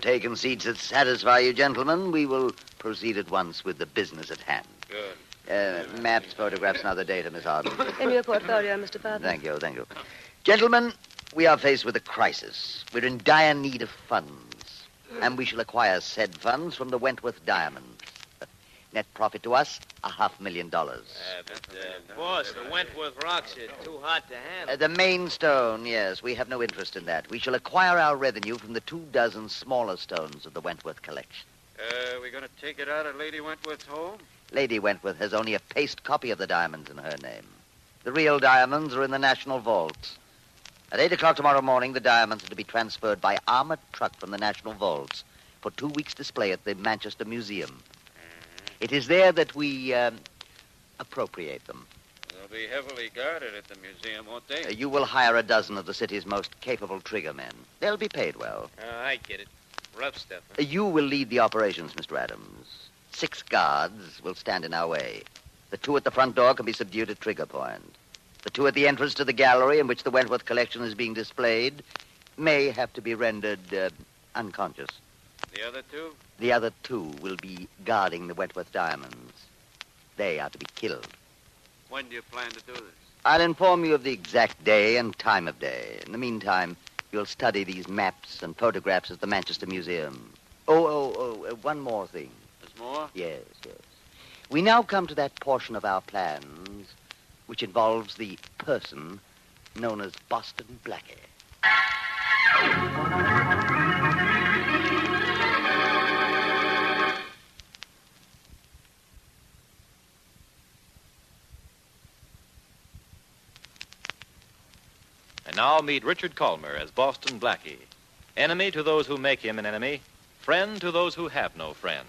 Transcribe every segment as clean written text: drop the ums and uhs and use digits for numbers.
taken seats that satisfy you, gentlemen, we will proceed at once with the business at hand. Good. Maps, photographs, and other data, Miss Harden. In your portfolio, Mr. Father. Thank you. Gentlemen, we are faced with a crisis. We're in dire need of funds, and we shall acquire said funds from the Wentworth diamonds. Net profit to us, $500,000. Boss, the Wentworth rocks are too hot to handle. The main stone, yes. We have no interest in that. We shall acquire our revenue from the 24 smaller stones of the Wentworth collection. We're going to take it out of Lady Wentworth's home? Lady Wentworth has only a paste copy of the diamonds in her name. The real diamonds are in the National Vaults. At 8 o'clock tomorrow morning, the diamonds are to be transferred by armored truck from the National Vaults for 2 weeks' display at the Manchester Museum. It is there that we appropriate them. They'll be heavily guarded at the museum, won't they? You will hire a dozen of the city's most capable trigger men. They'll be paid well. I get it. Rough stuff. Huh? You will lead the operations, Mr. Adams. 6 guards will stand in our way. The 2 at the front door can be subdued at trigger point. The 2 at the entrance to the gallery in which the Wentworth collection is being displayed may have to be rendered unconscious. The other 2? The other 2 will be guarding the Wentworth diamonds. They are to be killed. When do you plan to do this? I'll inform you of the exact day and time of day. In the meantime, you'll study these maps and photographs at the Manchester Museum. One more thing. There's more? Yes. We now come to that portion of our plans which involves the person known as Boston Blackie. And now meet Richard Culmer as Boston Blackie. Enemy to those who make him an enemy, friend to those who have no friends.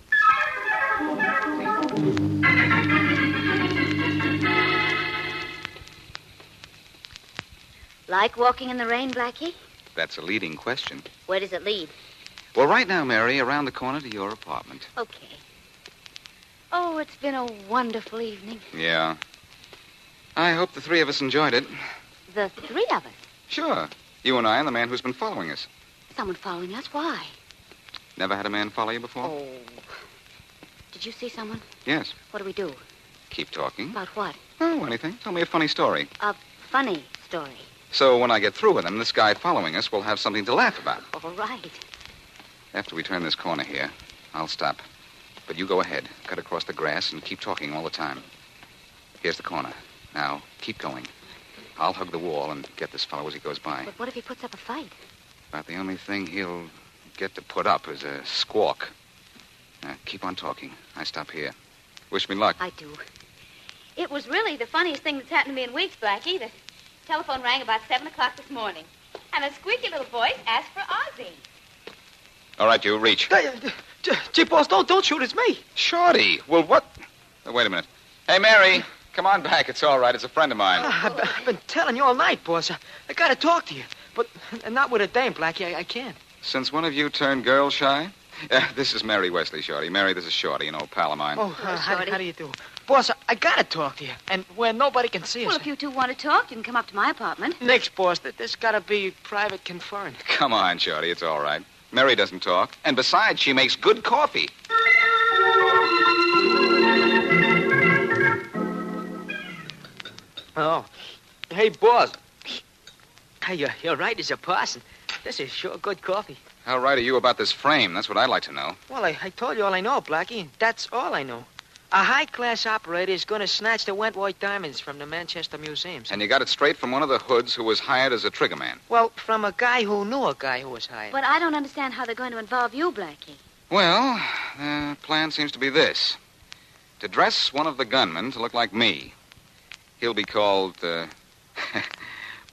Like walking in the rain, Blackie? That's a leading question. Where does it lead? Well, right now, Mary, around the corner to your apartment. Okay. Oh, it's been a wonderful evening. Yeah. I hope the 3 of us enjoyed it. The 3 of us? Sure. You and I and the man who's been following us. Someone following us? Why? Never had a man follow you before? Oh. Did you see someone? Yes. What do we do? Keep talking. About what? Oh, anything. Tell me a funny story. A funny story. So when I get through with him, this guy following us will have something to laugh about. All right. After we turn this corner here, I'll stop. But you go ahead, cut across the grass, and keep talking all the time. Here's the corner. Now, keep going. I'll hug the wall and get this fellow as he goes by. But what if he puts up a fight? About the only thing he'll get to put up is a squawk. Now, keep on talking. I stop here. Wish me luck. I do. It was really the funniest thing that's happened to me in weeks, Blackie. The telephone rang about 7 o'clock this morning. And a squeaky little voice asked for Ozzie. All right, you, reach. Gee, boss, don't shoot. It's me. Shorty. Well, what? Wait a minute. Hey, Mary, come on back. It's all right. It's a friend of mine. I've been telling you all night, boss. I got to talk to you. But not with a dame, Blackie. I can't. Since one of you turned girl shy? This is Mary Wesley, Shorty. Mary, this is Shorty, an old pal of mine. Oh, how do you do? Boss, I got to talk to you. And where nobody can see us. Well, if you 2 want to talk, you can come up to my apartment. Nix, boss. This got to be private conferring. Come on, Shorty. It's all right. Mary doesn't talk. And besides, she makes good coffee. Oh. Hey, boss. Hey, you're right as a parson. This is sure good coffee. How right are you about this frame? That's what I'd like to know. Well, I told you all I know, Blackie. That's all I know. A high-class operator is going to snatch the Wentworth diamonds from the Manchester Museum. And you got it straight from one of the hoods who was hired as a triggerman. Well, from a guy who knew a guy who was hired. But I don't understand how they're going to involve you, Blackie. Well, the plan seems to be this. To dress one of the gunmen to look like me. He'll be called,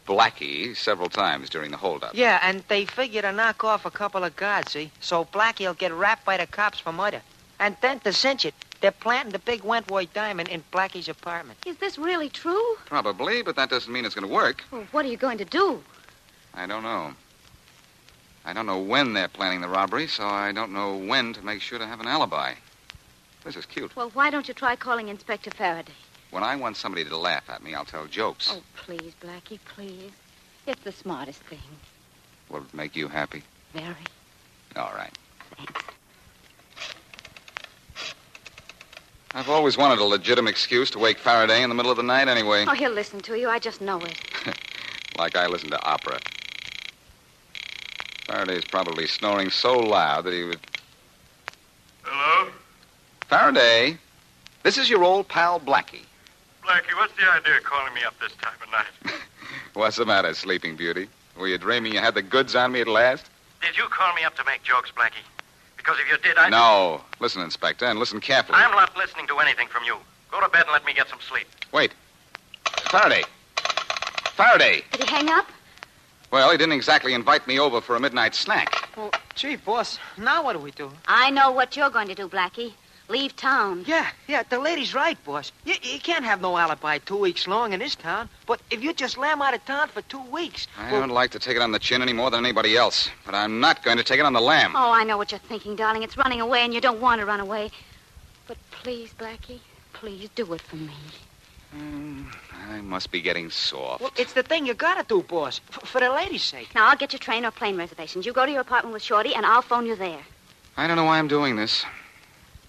Blackie several times during the holdup. Yeah, and they figure to knock off a couple of guards, see? So Blackie'll get wrapped by the cops for murder. And then to cinch it, they're planting the big Wentworth diamond in Blackie's apartment. Is this really true? Probably, but that doesn't mean it's going to work. Well, what are you going to do? I don't know. I don't know when they're planning the robbery, so I don't know when to make sure to have an alibi. This is cute. Well, why don't you try calling Inspector Faraday? When I want somebody to laugh at me, I'll tell jokes. Oh, please, Blackie, please. It's the smartest thing. Will it make you happy? Very. All right. Thanks. I've always wanted a legitimate excuse to wake Faraday in the middle of the night anyway. Oh, he'll listen to you. I just know it. Like I listen to opera. Faraday's probably snoring so loud that he would... Hello? Faraday, this is your old pal Blackie. Blackie, what's the idea of calling me up this time of night? What's the matter, Sleeping Beauty? Were you dreaming you had the goods on me at last? Did you call me up to make jokes, Blackie? Because if you did, I... No. Listen, Inspector, and listen carefully. I'm not listening to anything from you. Go to bed and let me get some sleep. Wait. Faraday. Faraday. Did he hang up? Well, he didn't exactly invite me over for a midnight snack. Well, gee, boss, now what do we do? I know what you're going to do, Blackie. Leave town. Yeah, the lady's right, boss. You can't have no alibi 2 weeks long in this town. But if you just lamb out of town for 2 weeks... I don't like to take it on the chin any more than anybody else. But I'm not going to take it on the lamb. Oh, I know what you're thinking, darling. It's running away, and you don't want to run away. But please, Blackie, please do it for me. I must be getting soft. Well, it's the thing you gotta do, boss. For the lady's sake. Now, I'll get your train or plane reservations. You go to your apartment with Shorty, and I'll phone you there. I don't know why I'm doing this.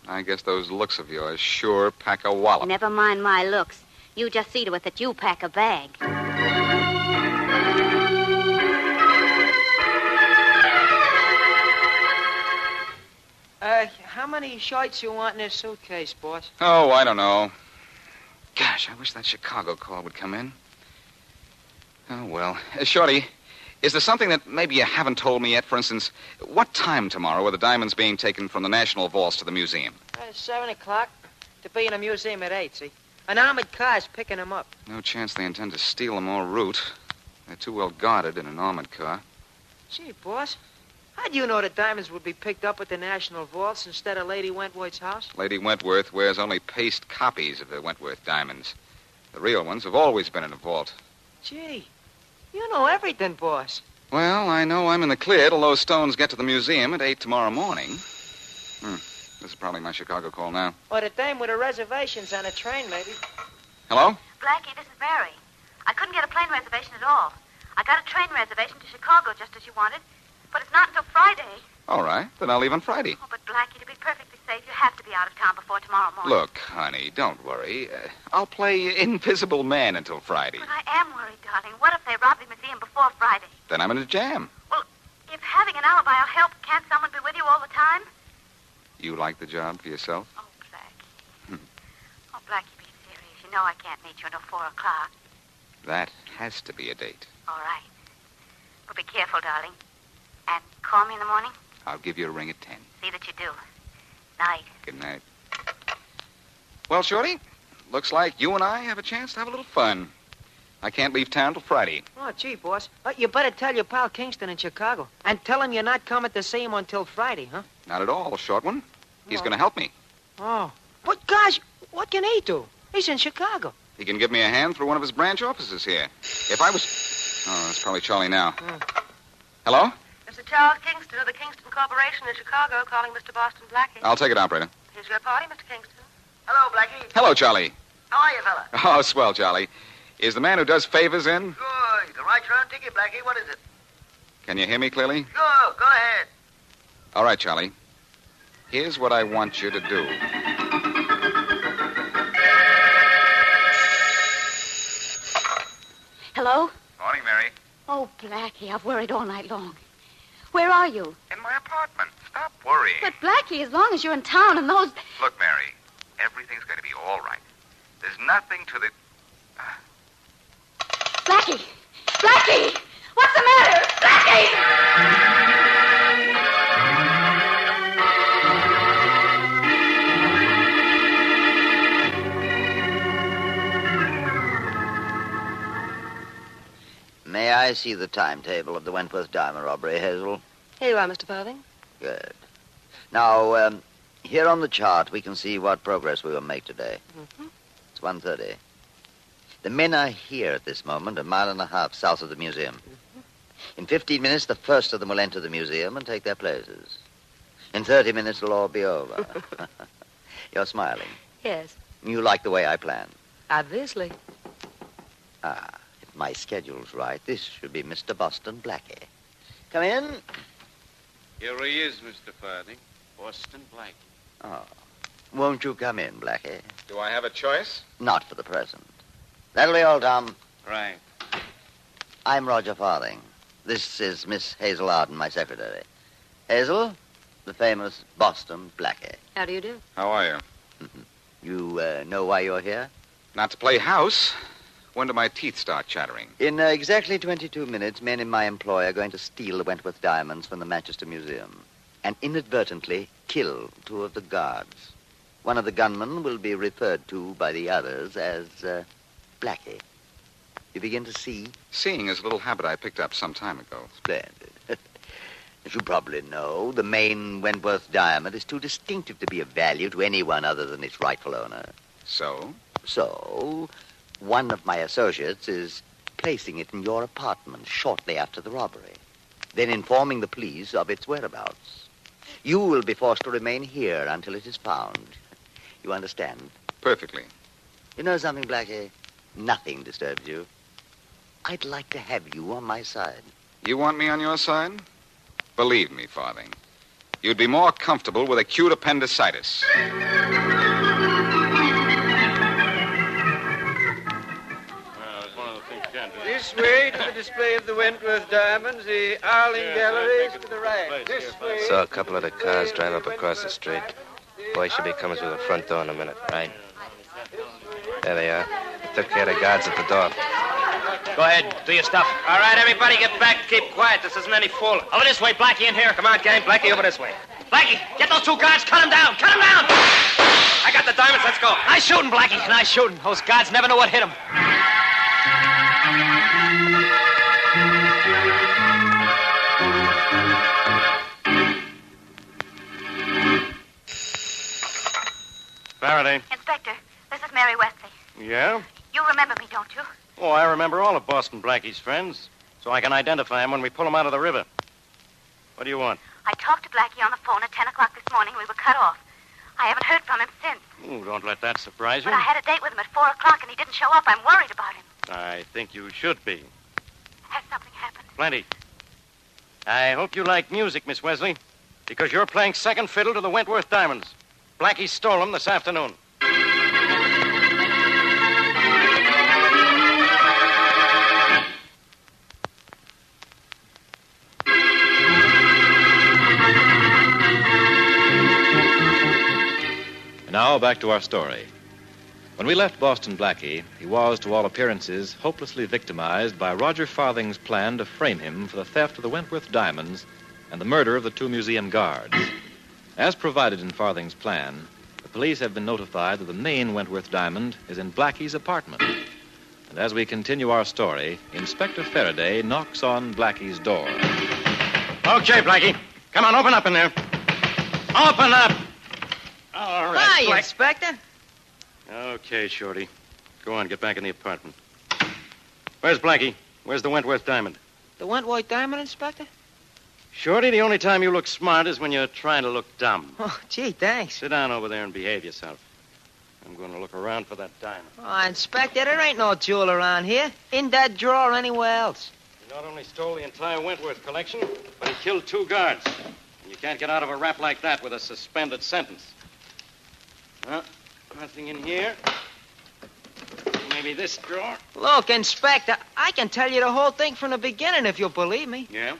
I guess those looks of yours sure pack a wallop. Never mind my looks. You just see to it that you pack a bag. How many shirts you want in this suitcase, boss? Oh, I don't know. Gosh, I wish that Chicago call would come in. Oh, well. Shorty, is there something that maybe you haven't told me yet? For instance, what time tomorrow are the diamonds being taken from the National Vaults to the museum? 7 o'clock. To be in the museum at 8, see? An armored car's picking them up. No chance they intend to steal them en route. They're too well guarded in an armored car. Gee, boss, how'd you know the diamonds would be picked up at the National Vaults instead of Lady Wentworth's house? Lady Wentworth wears only paste copies of the Wentworth diamonds. The real ones have always been in a vault. Gee, you know everything, boss. Well, I know I'm in the clear till those stones get to the museum at 8 tomorrow morning. This is probably my Chicago call now. Or the dame with the reservations on a train, maybe. Hello? Blackie, this is Mary. I couldn't get a plane reservation at all. I got a train reservation to Chicago just as you wanted, but it's not until Friday. All right, then I'll leave on Friday. Oh, but Blackie, to be perfectly safe, you have to be out of town before tomorrow morning. Look, honey, don't worry. I'll play Invisible Man until Friday. But I am worried, darling. What if they rob the museum before Friday? Then I'm in a jam. Well, if having an alibi will help, can't someone be with you all the time? You like the job for yourself? Oh, Blackie. Oh, Blackie, be serious. You know I can't meet you until 4 o'clock. That has to be a date. All right. But be careful, darling. And call me in the morning. I'll give you a ring at 10. See that you do. Night. Good night. Well, Shorty, looks like you and I have a chance to have a little fun. I can't leave town till Friday. Oh, gee, boss. You better tell your pal Kingston in Chicago. And tell him you're not coming to see him until Friday, huh? Not at all, short one. He's going to help me. Oh. But, gosh, what can he do? He's in Chicago. He can give me a hand through one of his branch offices here. If I was... Oh, that's probably Charlie now. Hello? Mr. Charles Kingston of the Kingston Corporation in Chicago calling Mr. Boston Blackie. I'll take it, operator. Here's your party, Mr. Kingston. Hello, Blackie. Hello, Charlie. How are you, fella? Oh, swell, Charlie. Is the man who does favors in? Good. The right round ticket, Blackie. What is it? Can you hear me clearly? Go ahead. All right, Charlie. Here's what I want you to do. Hello? Morning, Mary. Oh, Blackie, I've worried all night long. Where are you? In my apartment. Stop worrying. But, Blackie, as long as you're in town and those... Look, Mary, everything's going to be all right. There's nothing to the... Blackie! Blackie! What's the matter? Blackie! May I see the timetable of the Wentworth diamond robbery, Hazel? Here you are, Mr. Farthing. Good. Now, here on the chart, we can see what progress we will make today. Mm-hmm. It's 1:30. The men are here at this moment, a mile and a half south of the museum. Mm-hmm. In 15 minutes, the first of them will enter the museum and take their places. In 30 minutes, it'll all be over. You're smiling. Yes, You like the way I plan. obviously. If my schedule's right, this should be Mr. Boston Blackie. Come in. Here he is, Mr. Farthing. Boston Blackie. Oh. Won't you come in, Blackie? Do I have a choice? Not for the present. That'll be all, Tom. Right. I'm Roger Farthing. This is Miss Hazel Arden, my secretary. Hazel, the famous Boston Blackie. How do you do? How are you? You know why you're here? Not to play house. When do my teeth start chattering? In exactly 22 minutes, men in my employ are going to steal the Wentworth diamonds from the Manchester Museum and inadvertently kill 2 of the guards. One of the gunmen will be referred to by the others as Blackie. You begin to see? Seeing is a little habit I picked up some time ago. Splendid. As you probably know, the main Wentworth diamond is too distinctive to be of value to anyone other than its rightful owner. So? So, one of my associates is placing it in your apartment shortly after the robbery, then informing the police of its whereabouts. You will be forced to remain here until it is found. You understand? Perfectly. You know something, Blackie? Nothing disturbs you. I'd like to have you on my side. You want me on your side? Believe me, Farthing. You'd be more comfortable with acute appendicitis. This way to the display of the Wentworth diamonds, the Arling Galleries to the right. This way. Saw a couple of the cars drive up across the street. Boy should be coming through the front door in a minute. Right. There they are. They took care of the guards at the door. Go ahead, do your stuff. All right, everybody get back. Keep quiet. This isn't any fooling. Over this way, Blackie, in here. Come on, gang. Blackie, over this way. Blackie, get those 2 guards. Cut them down. Cut them down. I got the diamonds. Let's go. Nice shooting, Blackie. Nice shooting. Those guards never know what hit them. Faraday. Inspector, this is Mary Wesley. Yeah? You remember me, don't you? Oh, I remember all of Boston Blackie's friends, so I can identify him when we pull him out of the river. What do you want? I talked to Blackie on the phone at 10 o'clock this morning. We were cut off. I haven't heard from him since. Oh, don't let that surprise you. But I had a date with him at 4 o'clock, and he didn't show up. I'm worried about him. I think you should be. Has something happened? Plenty. I hope you like music, Miss Wesley, because you're playing second fiddle to the Wentworth diamonds. Blackie stole them this afternoon. And now back to our story. When we left Boston Blackie, he was, to all appearances, hopelessly victimized by Roger Farthing's plan to frame him for the theft of the Wentworth diamonds and the murder of the 2 museum guards. As provided in Farthing's plan, the police have been notified that the main Wentworth diamond is in Blackie's apartment. And as we continue our story, Inspector Faraday knocks on Blackie's door. Okay, Blackie. Come on, open up in there. Open up! All right, Hi, Inspector. Okay, Shorty. Go on, get back in the apartment. Where's Blackie? Where's the Wentworth diamond? The Wentworth diamond, Inspector? Shorty, the only time you look smart is when you're trying to look dumb. Oh, gee, thanks. Sit down over there and behave yourself. I'm going to look around for that diamond. Oh, Inspector, there ain't no jewel around here. In that drawer or anywhere else. He not only stole the entire Wentworth collection, but he killed 2 guards. And you can't get out of a rap like that with a suspended sentence. Huh? Nothing in here. Maybe this drawer. Look, Inspector, I can tell you the whole thing from the beginning if you'll believe me. Yeah?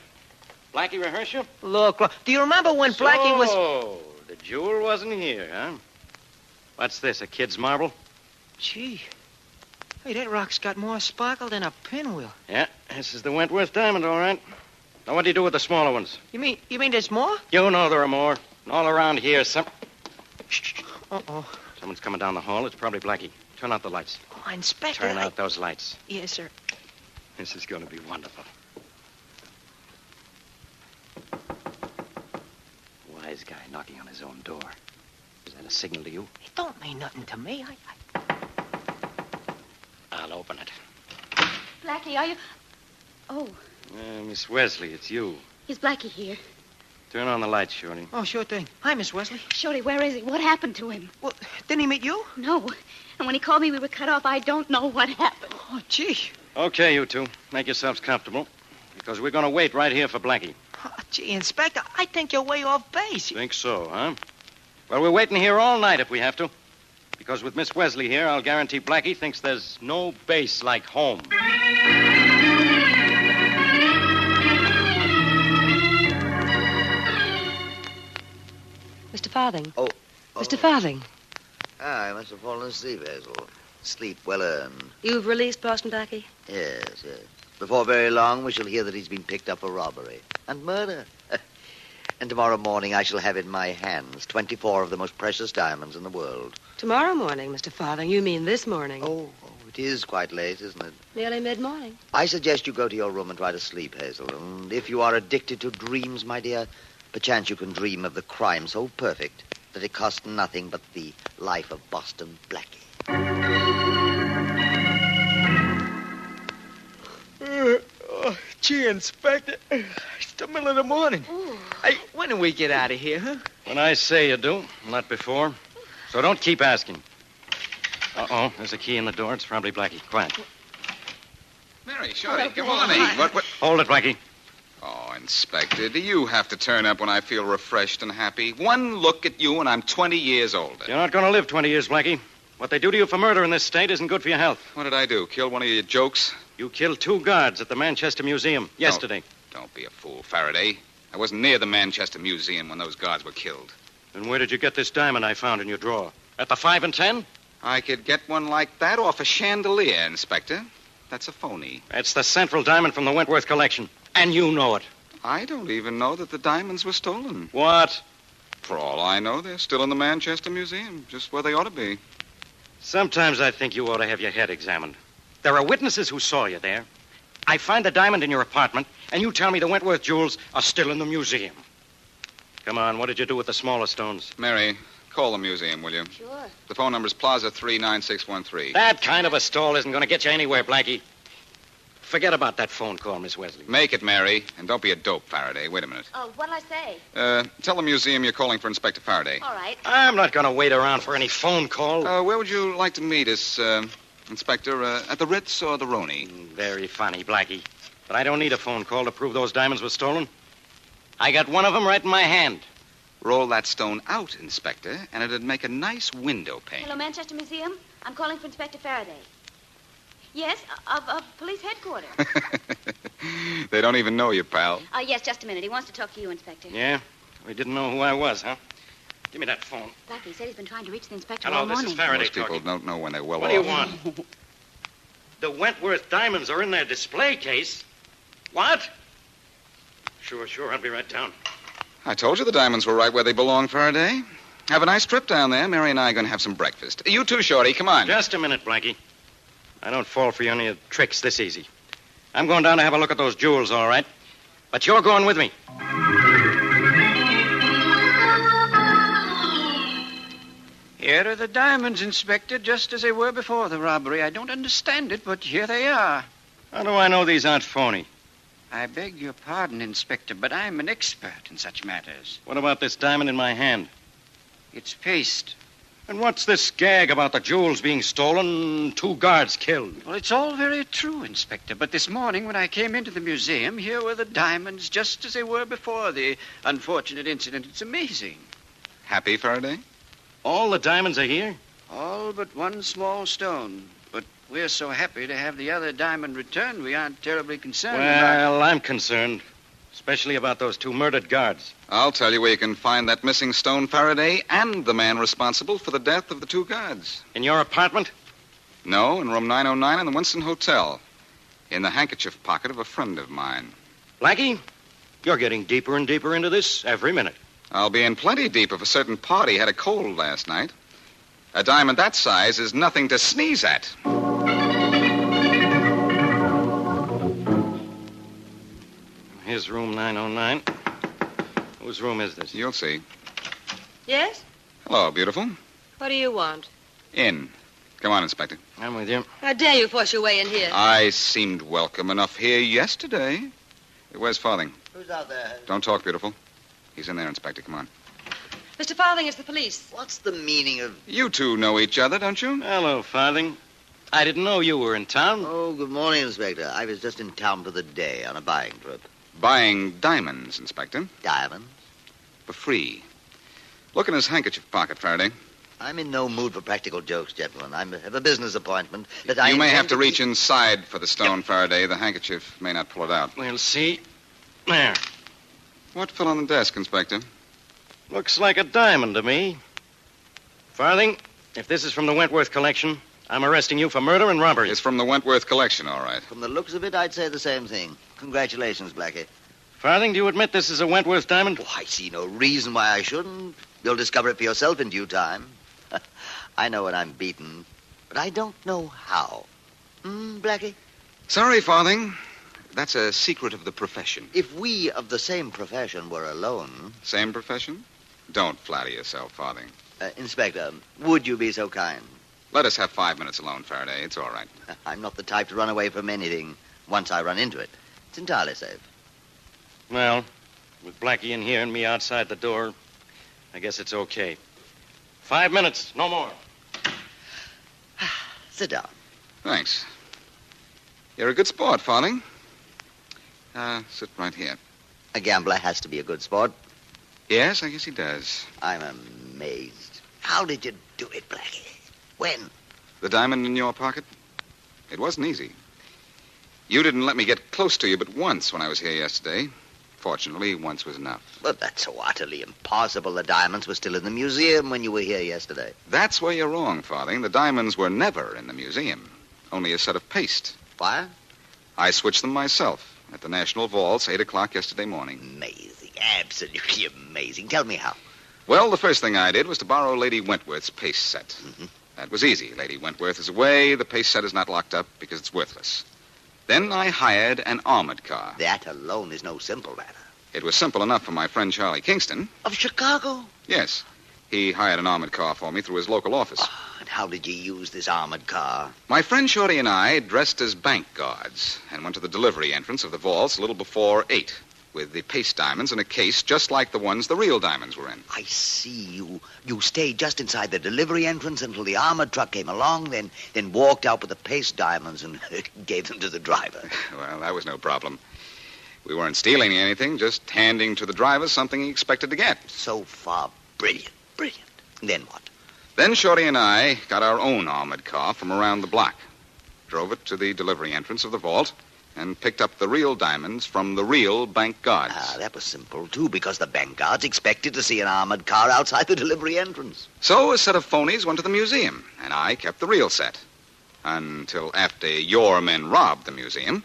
Blackie rehearse you? Look, do you remember when Blackie was... Oh, the jewel wasn't here, huh? What's this, a kid's marble? Gee. Hey, that rock's got more sparkle than a pinwheel. Yeah, this is the Wentworth diamond, all right. Now, what do you do with the smaller ones? You mean there's more? You know there are more. All around here, Shh. Uh-oh. Someone's coming down the hall. It's probably Blackie. Turn out the lights. Oh, Inspector, Turn out those lights. Yes, sir. This is going to be wonderful. Wise guy knocking on his own door. Is that a signal to you? It don't mean nothing to me. I'll open it. Blackie, are you... Oh, Miss Wesley, it's you. is Blackie here? Turn on the lights, Shorty. Oh, sure thing. Hi, Miss Wesley. Shorty, where is he? What happened to him? Well, didn't he meet you? No. And when he called me, we were cut off. I don't know what happened. Oh, gee. Okay, you two. Make yourselves comfortable. Because we're going to wait right here for Blackie. Gee, Inspector, I think you're way off base. Think so, huh? Well, we're waiting here all night if we have to. Because with Miss Wesley here, I'll guarantee Blackie thinks there's no base like home. Mr. Farthing. Oh. Mr. Farthing. I must have fallen asleep, Hazel. Sleep well earned. You've released Boston Blackie? Yes. Before very long, we shall hear that he's been picked up for robbery and murder. And tomorrow morning, I shall have in my hands 24 of the most precious diamonds in the world. Tomorrow morning, Mr. Farthing. You mean this morning? Oh, it is quite late, isn't it? Nearly mid-morning. I suggest you go to your room and try to sleep, Hazel. And if you are addicted to dreams, my dear, perchance you can dream of the crime so perfect that it cost nothing but the life of Boston Blackie. Gee, Inspector, it's the middle of the morning. Hey, when do we get out of here, huh? When I say you do, not before. So don't keep asking. Uh-oh, there's a key in the door. It's probably Blackie. Quiet. Mary, Shorty, good morning. What? Hold it, Blackie. Oh, Inspector, do you have to turn up when I feel refreshed and happy? One look at you and I'm 20 years older. You're not going to live 20 years, Blackie. What they do to you for murder in this state isn't good for your health. What did I do? Kill one of your jokes? You killed 2 guards at the Manchester Museum yesterday. Don't be a fool, Faraday. I wasn't near the Manchester Museum when those guards were killed. Then where did you get this diamond I found in your drawer? At the 5 and 10? I could get one like that off a chandelier, Inspector. That's a phony. That's the central diamond from the Wentworth collection. And you know it. I don't even know that the diamonds were stolen. What? For all I know, they're still in the Manchester Museum, just where they ought to be. Sometimes I think you ought to have your head examined. There are witnesses who saw you there. I find the diamond in your apartment, and you tell me the Wentworth jewels are still in the museum. Come on, what did you do with the smaller stones? Mary, call the museum, will you? Sure. The phone number's Plaza 39613. That kind of a stall isn't going to get you anywhere, Blackie. Forget about that phone call, Miss Wesley. Make it, Mary, and don't be a dope, Faraday. Wait a minute. Oh, what'll I say? Tell the museum you're calling for Inspector Faraday. All right. I'm not going to wait around for any phone call. Where would you like to meet us, Inspector? At the Ritz or the Roni? Very funny, Blackie. But I don't need a phone call to prove those diamonds were stolen. I got one of them right in my hand. Roll that stone out, Inspector, and it'd make a nice window pane. Hello, Manchester Museum. I'm calling for Inspector Faraday. Yes, of police headquarters. They don't even know you, pal. Yes, just a minute. He wants to talk to you, Inspector. Yeah? We didn't know who I was, huh? Give me that phone. Blackie said he's been trying to reach the inspector Hello, all morning. this is Faraday Most people talking. don't know when they're well What off. do you want? The Wentworth diamonds are in their display case. What? Sure, I'll be right down. I told you the diamonds were right where they belong, Faraday. Have a nice trip down there. Mary and I are going to have some breakfast. You too, Shorty. Come on. Just a minute, Blackie. I don't fall for any of the tricks this easy. I'm going down to have a look at those jewels, all right. But you're going with me. Here are the diamonds, Inspector, just as they were before the robbery. I don't understand it, but here they are. How do I know these aren't phony? I beg your pardon, Inspector, but I'm an expert in such matters. What about this diamond in my hand? It's paste. And what's this gag about the jewels being stolen, 2 guards killed? Well, it's all very true, Inspector, but this morning when I came into the museum, here were the diamonds just as they were before the unfortunate incident. It's amazing. Happy, Faraday? All the diamonds are here? All but one small stone. But we're so happy to have the other diamond returned, we aren't terribly concerned about... Well, I'm concerned. Especially about those 2 murdered guards. I'll tell you where you can find that missing stone, Faraday, and the man responsible for the death of the 2 guards. In your apartment? No, in room 909 in the Winston Hotel. In the handkerchief pocket of a friend of mine. Blackie, you're getting deeper and deeper into this every minute. I'll be in plenty deep if a certain party had a cold last night. A diamond that size is nothing to sneeze at. Here's room 909. Whose room is this? You'll see. Yes? Hello, beautiful. What do you want? In. Come on, Inspector. I'm with you. How dare you force your way in here? I seemed welcome enough here yesterday. Where's Farthing? Who's out there? Don't talk, beautiful. He's in there, Inspector. Come on. Mr. Farthing, it's the police. What's the meaning of... You two know each other, don't you? Hello, Farthing. I didn't know you were in town. Oh, good morning, Inspector. I was just in town for the day on a buying trip. Buying diamonds, Inspector. Diamonds? For free. Look in his handkerchief pocket, Faraday. I'm in no mood for practical jokes, gentlemen. I have a business appointment that You may have to keep- reach inside for the stone, Faraday. The handkerchief may not pull it out. We'll see. There. What fell on the desk, Inspector? Looks like a diamond to me. Farthing, if this is from the Wentworth collection, I'm arresting you for murder and robbery. It's from the Wentworth collection, all right. From the looks of it, I'd say the same thing. Congratulations, Blackie. Farthing, do you admit this is a Wentworth diamond? Oh, I see no reason why I shouldn't. You'll discover it for yourself in due time. I know when I'm beaten, but I don't know how. Blackie? Sorry, Farthing. That's a secret of the profession. If we of the same profession were alone... Same profession? Don't flatter yourself, Farthing. Inspector, would you be so kind? Let us have 5 minutes alone, Faraday. It's all right. I'm not the type to run away from anything once I run into it. It's entirely safe. Well, with Blackie in here and me outside the door, I guess it's okay. 5 minutes, no more. Sit down. Thanks. You're a good sport, Farthing. Sit right here. A gambler has to be a good sport. Yes, I guess he does. I'm amazed. How did you do it, Blackie? When? The diamond in your pocket? It wasn't easy. You didn't let me get close to you but once when I was here yesterday. Fortunately, once was enough. But that's so utterly impossible. The diamonds were still in the museum when you were here yesterday. That's where you're wrong, Farthing. The diamonds were never in the museum. Only a set of paste. Why? I switched them myself at the National Vaults, 8 o'clock yesterday morning. Amazing. Absolutely amazing. Tell me how. Well, the first thing I did was to borrow Lady Wentworth's paste set. Mm-hmm. That was easy. Lady Wentworth is away. The paste set is not locked up because it's worthless. Then I hired an armored car. That alone is no simple matter. It was simple enough for my friend Charlie Kingston. Of Chicago? Yes. He hired an armored car for me through his local office. And how did you use this armored car? My friend Shorty and I dressed as bank guards and went to the delivery entrance of the vaults a little before 8 with the paste diamonds in a case just like the ones the real diamonds were in. I see. You stayed just inside the delivery entrance until the armored truck came along, then walked out with the paste diamonds and gave them to the driver. Well, that was no problem. We weren't stealing anything, just handing to the driver something he expected to get. So far, brilliant, brilliant. Then what? Then Shorty and I got our own armored car from around the block, drove it to the delivery entrance of the vault, and picked up the real diamonds from the real bank guards. That was simple, too, because the bank guards expected to see an armored car outside the delivery entrance. So a set of phonies went to the museum, and I kept the real set. Until after your men robbed the museum.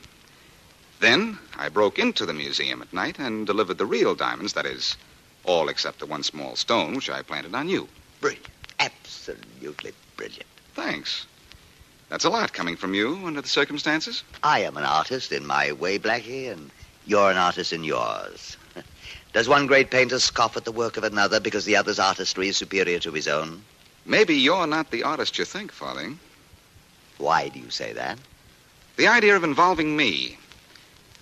Then I broke into the museum at night and delivered the real diamonds, that is, all except the one small stone which I planted on you. Brilliant. Absolutely brilliant. Thanks. That's a lot coming from you under the circumstances. I am an artist in my way, Blackie, and you're an artist in yours. Does one great painter scoff at the work of another because the other's artistry is superior to his own? Maybe you're not the artist you think, Farthing. Why do you say that? The idea of involving me.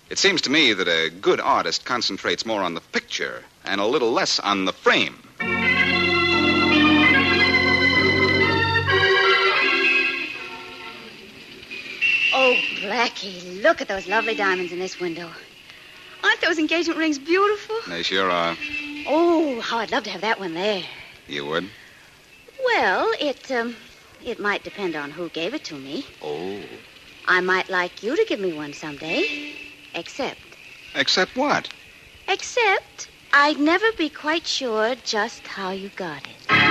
It seems to me that a good artist concentrates more on the picture and a little less on the frame. Oh, Blackie, look at those lovely diamonds in this window. Aren't those engagement rings beautiful? They sure are. Oh, how I'd love to have that one there. You would? Well, it might depend on who gave it to me. Oh. I might like you to give me one someday. Except what? Except I'd never be quite sure just how you got it.